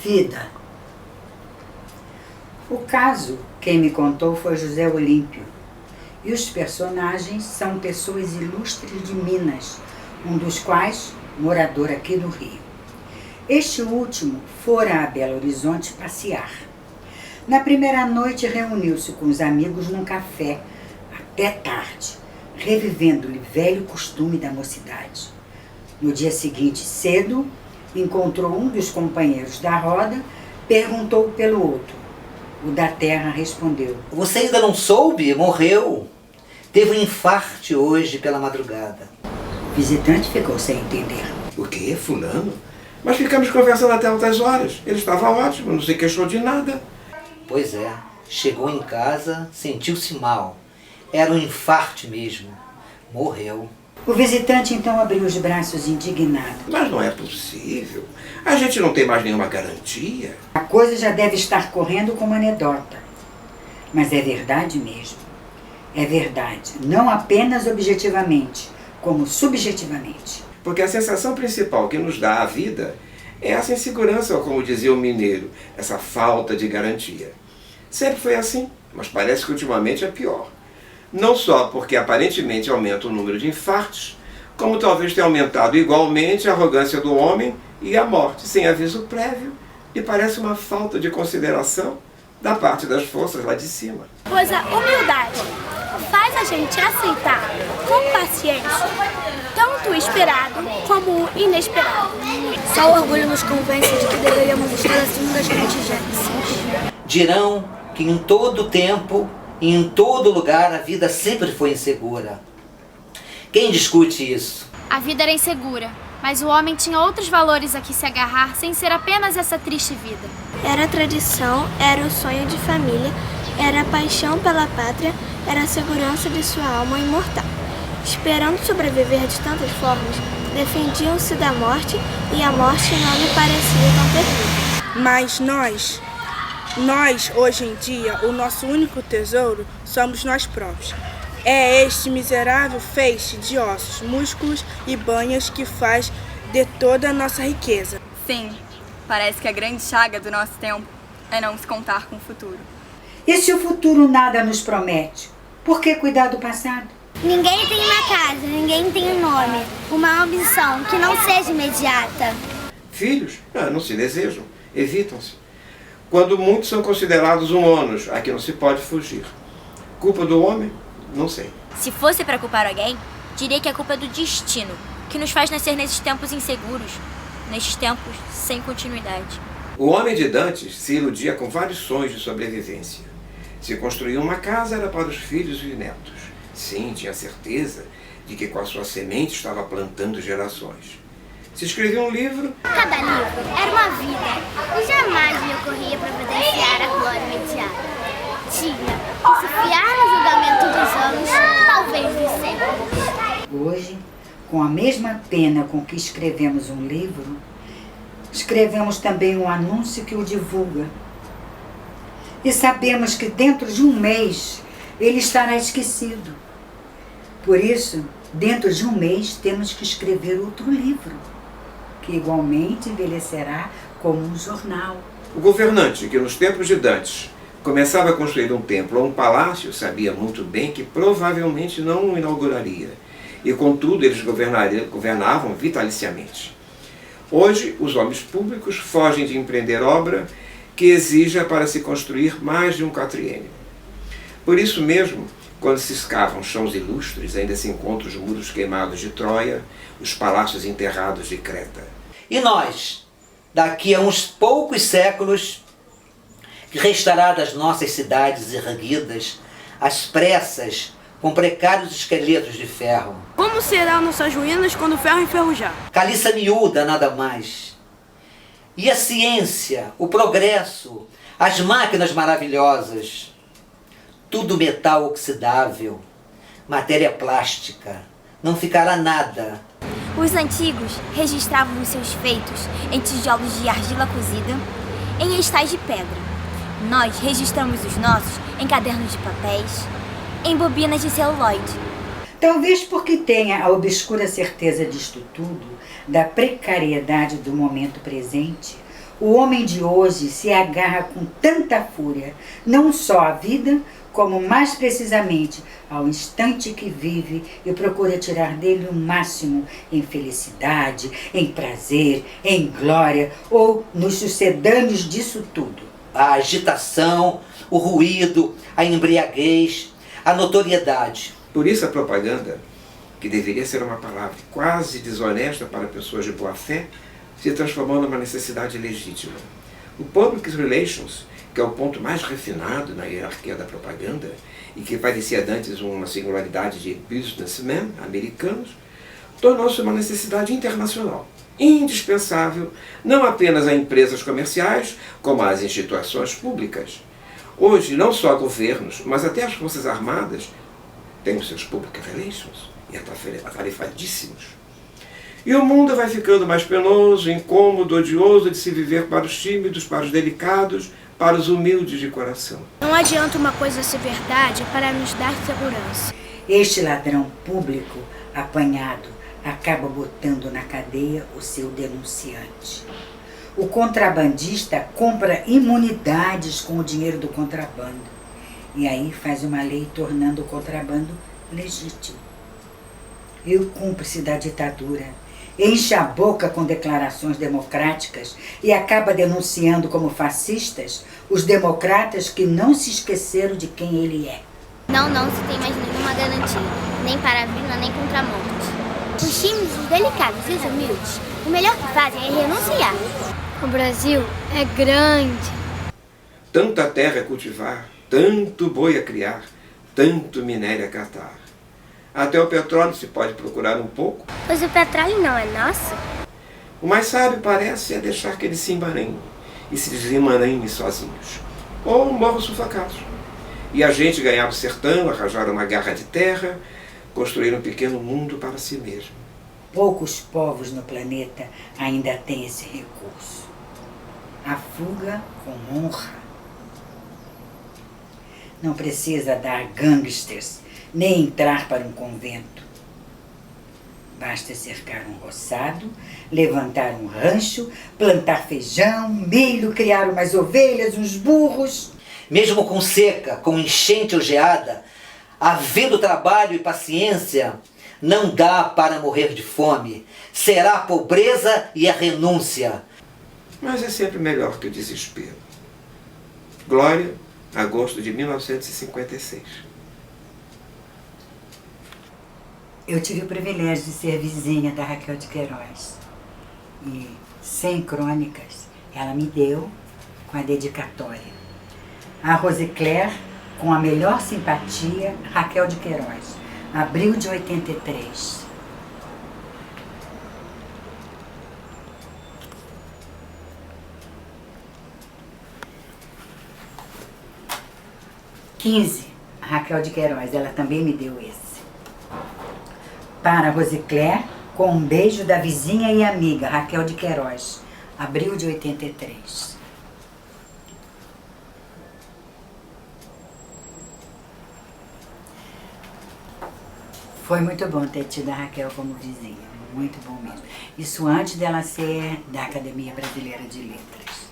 Vida. O caso, quem me contou foi José Olímpio. E os personagens são pessoas ilustres de Minas, um dos quais morador aqui do Rio. Este último fora a Belo Horizonte passear. Na primeira noite reuniu-se com os amigos num café, até tarde, revivendo-lhe velho costume da mocidade. No dia seguinte, cedo, encontrou um dos companheiros da roda, perguntou pelo outro. O da terra respondeu: Você ainda não soube? Morreu. Teve um infarte hoje pela madrugada. O visitante ficou sem entender. O quê? Fulano? Mas ficamos conversando até altas horas. Ele estava ótimo, não se queixou de nada. Pois é, chegou em casa, sentiu-se mal. Era um infarte mesmo. Morreu. O visitante então abriu os braços indignado. Mas não é possível. A gente não tem mais nenhuma garantia. A coisa já deve estar correndo como anedota. Mas é verdade mesmo. É verdade, não apenas objetivamente, como subjetivamente. Porque a sensação principal que nos dá a vida é essa insegurança, ou como dizia o mineiro, essa falta de garantia. Sempre foi assim, mas parece que ultimamente é pior. Não só porque aparentemente aumenta o número de infartos, como talvez tenha aumentado igualmente a arrogância do homem e a morte sem aviso prévio, e parece uma falta de consideração da parte das forças lá de cima. Pois a humildade faz a gente aceitar com paciência tanto o esperado como o inesperado. Só o orgulho nos convence de que deveríamos estar acima das contingências. Dirão que em todo tempo e em todo lugar a vida sempre foi insegura. Quem discute isso? A vida era insegura, mas o homem tinha outros valores a que se agarrar sem ser apenas essa triste vida. Era a tradição, era o sonho de família, era a paixão pela pátria, era a segurança de sua alma imortal. Esperando sobreviver de tantas formas, defendiam-se da morte e a morte não lhe parecia tão terrível. Mas nós, hoje em dia, o nosso único tesouro somos nós próprios. É este miserável feixe de ossos, músculos e banhas que faz de toda a nossa riqueza. Sim, parece que a grande chaga do nosso tempo é não se contar com o futuro. E se o futuro nada nos promete, por que cuidar do passado? Ninguém tem uma casa, ninguém tem um nome, uma ambição que não seja imediata. Filhos? Não se desejam, evitam-se. Quando muitos são considerados humanos, a que não se pode fugir. Culpa do homem? Não sei. Se fosse para culpar alguém, diria que a culpa é do destino, que nos faz nascer nesses tempos inseguros, nesses tempos sem continuidade. O homem de Dantes se iludia com vários sonhos de sobrevivência. Se construir uma casa era para os filhos e netos. Sim, tinha certeza de que com a sua semente estava plantando gerações. Se escrevia um livro... Cada livro era uma vida e jamais me ocorria providenciar a glória imediata. Tinha que se fiar no julgamento dos anos, talvez dos séculos. Hoje, com a mesma pena com que escrevemos um livro, escrevemos também um anúncio que o divulga. E sabemos que dentro de um mês ele estará esquecido. Por isso, dentro de um mês temos que escrever outro livro, que igualmente envelhecerá como um jornal. O governante, que nos tempos de Dantes começava a construir um templo ou um palácio, sabia muito bem que provavelmente não o inauguraria. E, contudo, eles governavam vitaliciamente. Hoje, os homens públicos fogem de empreender obra que exija para se construir mais de um quatriênio. Por isso mesmo, quando se escavam chãos ilustres, ainda se encontram os muros queimados de Troia, os palácios enterrados de Creta. E nós, daqui a uns poucos séculos, que restará das nossas cidades erguidas, às pressas, com precários esqueletos de ferro. Como serão nossas ruínas quando o ferro enferrujar? Caliça miúda, nada mais. E a ciência, o progresso, as máquinas maravilhosas, tudo metal oxidável, matéria plástica, não ficará nada. Os antigos registravam os seus feitos em tijolos de argila cozida, em estais de pedra. Nós registramos os nossos em cadernos de papéis, em bobinas de celuloide. Talvez porque tenha a obscura certeza disto tudo, da precariedade do momento presente, O homem de hoje se agarra com tanta fúria, não só à vida, como mais precisamente ao instante que vive e procura tirar dele o máximo em felicidade, em prazer, em glória ou nos sucedâneos disso tudo. A agitação, o ruído, a embriaguez, a notoriedade. Por isso a propaganda, que deveria ser uma palavra quase desonesta para pessoas de boa fé, se transformou numa necessidade legítima. O Public Relations, que é o ponto mais refinado na hierarquia da propaganda e que parecia antes uma singularidade de businessmen americanos, tornou-se uma necessidade internacional, indispensável não apenas a empresas comerciais, como às instituições públicas. Hoje, não só governos, mas até as Forças Armadas têm os seus Public Relations e atarefadíssimos. E o mundo vai ficando mais penoso, incômodo, odioso de se viver para os tímidos, para os delicados, para os humildes de coração. Não adianta uma coisa ser verdade para nos dar segurança. Este ladrão público apanhado acaba botando na cadeia o seu denunciante. O contrabandista compra imunidades com o dinheiro do contrabando. E aí faz uma lei tornando o contrabando legítimo. E o cúmplice da ditadura enche a boca com declarações democráticas e acaba denunciando como fascistas os democratas que não se esqueceram de quem ele é. Não se tem mais nenhuma garantia, nem para a vida, nem contra a morte. Os tímidos, os delicados e os humildes, o melhor que fazem é renunciar. O Brasil é grande. Tanta terra a cultivar, tanto boi a criar, tanto minério a catar. Até o petróleo se pode procurar um pouco. Pois o petróleo não é nosso. O mais sábio parece é deixar que eles se embaranhem e se desemaranhem sozinhos. Ou morram sufocados. E a gente ganhar o sertão, arranjar uma garra de terra, construir um pequeno mundo para si mesmo. Poucos povos no planeta ainda têm esse recurso. A fuga com honra. Não precisa dar gangsters, nem entrar para um convento. Basta cercar um roçado, levantar um rancho, plantar feijão, milho, criar umas ovelhas, uns burros. Mesmo com seca, com enchente ou geada, havendo trabalho e paciência, não dá para morrer de fome. Será a pobreza e a renúncia. Mas é sempre melhor que o desespero. Glória, agosto de 1956. Eu tive o privilégio de ser vizinha da Raquel de Queiroz. E, sem crônicas, ela me deu com a dedicatória. A Rosicler, com a melhor simpatia, Raquel de Queiroz. Abril de 83. Raquel de Queiroz, ela também me deu esse. Para Rosicler, com um beijo da vizinha e amiga, Raquel de Queiroz, abril de 83. Foi muito bom ter tido a Raquel como vizinha, muito bom mesmo. Isso antes dela ser da Academia Brasileira de Letras.